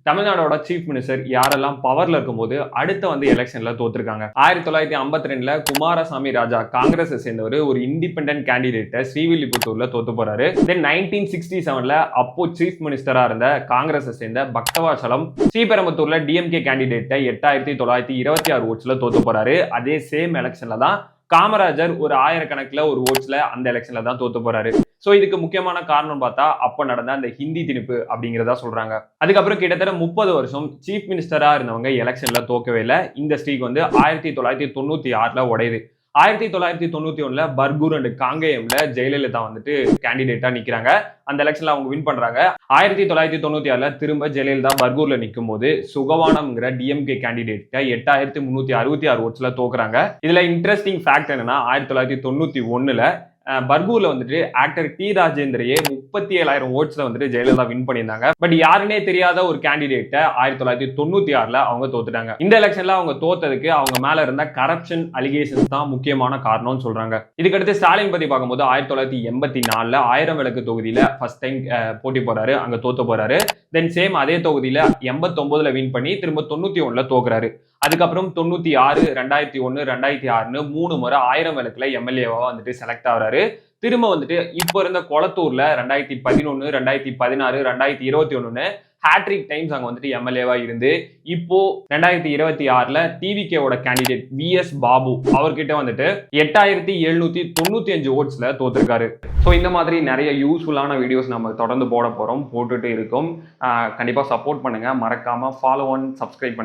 தமிழ்நாடோட chief minister யாரெல்லாம் பவர்ல இருக்கும்போது அடுத்த எலெக்ஷன்ல தோத்துருக்காங்க. 1952ல குமாரசாமி ராஜா காங்கிரஸ் சேர்ந்தவர் ஒரு இண்டிபெண்டன்ட் கேண்டிடேட்டை ஸ்ரீவில்லிபுத்தூர்ல தோத்து போறாரு. தென் 1967ல அப்போ சீஃப் மினிஸ்டரா இருந்த காங்கிரஸ் சேர்ந்த பக்தவாச்சலம் ஸ்ரீபெரும்புத்தூர்ல டிஎம்கே கேண்டிடேட்டை 8926 ஓட்ஸ்ல தோத்து போறாரு. அதே சேம் எலெக்ஷன்ல தான் காமராஜர் ஒரு ஆயிரக்கணக்கில் ஒரு ஓட்ஸ்ல அந்த எலெக்ஷன்ல தான் தோத்து போறாரு. சோ இதுக்கு முக்கியமான காரணம் பார்த்தா அப்ப நடந்த அந்த ஹிந்தி திணிப்பு அப்படிங்கிறதா சொல்றாங்க. அதுக்கப்புறம் கிட்டத்தட்ட 30 வருஷம் சீஃப் மினிஸ்டரா இருந்தவங்க எலெக்ஷன்ல தோக்கவே இல்லை. இந்த ஸ்ட்ரீக் 1996ல உடையுது. 1991ல பர்கூர் அண்ட் காங்கேயம்ல ஜெயலலிதா கேண்டிடேட்டா நிக்கிறாங்க. அந்த எலெக்ஷன்ல அவங்க வின் பண்றாங்க. 1996ல திரும்ப ஜெயலலிதா பர்கூர்ல நிற்கும் போது சுகவானம்ங்கிற டிஎம்கே கேண்டிடேட் 8366 ஓட்ஸ்ல தோக்குறாங்க. இதுல இன்ட்ரெஸ்டிங் ஃபேக்ட் என்னன்னா 1991ல பர்கூர்ல ஆக்டர் டி ராஜேந்திரையே 37,000 ஓட்ஸ்ல ஜெயலலிதா வின் பண்ணியிருந்தாங்க. பட் யாருன்னே தெரியாத ஒரு கேண்டிடேட்டை 1996ல அவங்க தோத்துட்டாங்க. இந்த எலெக்ஷன்ல அவங்க தோத்ததுக்கு அவங்க மேல இருந்த கரப்ஷன் அலிகேஷன்ஸ் தான் முக்கியமான காரணம்னு சொல்றாங்க. இதுக்கடுத்து ஸ்டாலின் பத்தி பார்க்கும்போது 1984ல 1000 விளக்கு தொகுதியில ஃபர்ஸ்ட் டைம் போட்டி போறாரு. அங்க தோத்து போறாரு. தென் சேம் அதே தொகுதியில 89ல வின் பண்ணி திரும்ப 91ல தோக்குறாரு. அதுக்கப்புறம் 96, 2001, 2006ன்னு 3 முறை 1000 விளக்குல எம்எல்ஏவா செலக்ட் ஆகுறாரு. திரும்ப இப்ப இருந்த கொளத்தூர்ல 2011, 2016, 2021ன்னு ஹேட்ரிக் டைம்ஸ் அங்க எம்எல்ஏவா இருந்து இப்போ 2026ல டிவிகேவோட கேண்டிடேட் விஎஸ் பாபு அவர்கிட்ட 8795 ஓட்ஸ்ல தோத்துருக்காரு. ஸோ இந்த மாதிரி நிறைய யூஸ்ஃபுல்லான வீடியோஸ் நம்ம தொடர்ந்து போட போறோம், போட்டுட்டு இருக்கோம். கண்டிப்பா சப்போர்ட் பண்ணுங்க, மறக்காம ஃபாலோ அண்ட் சப்ஸ்கிரைப் பண்ணுங்க.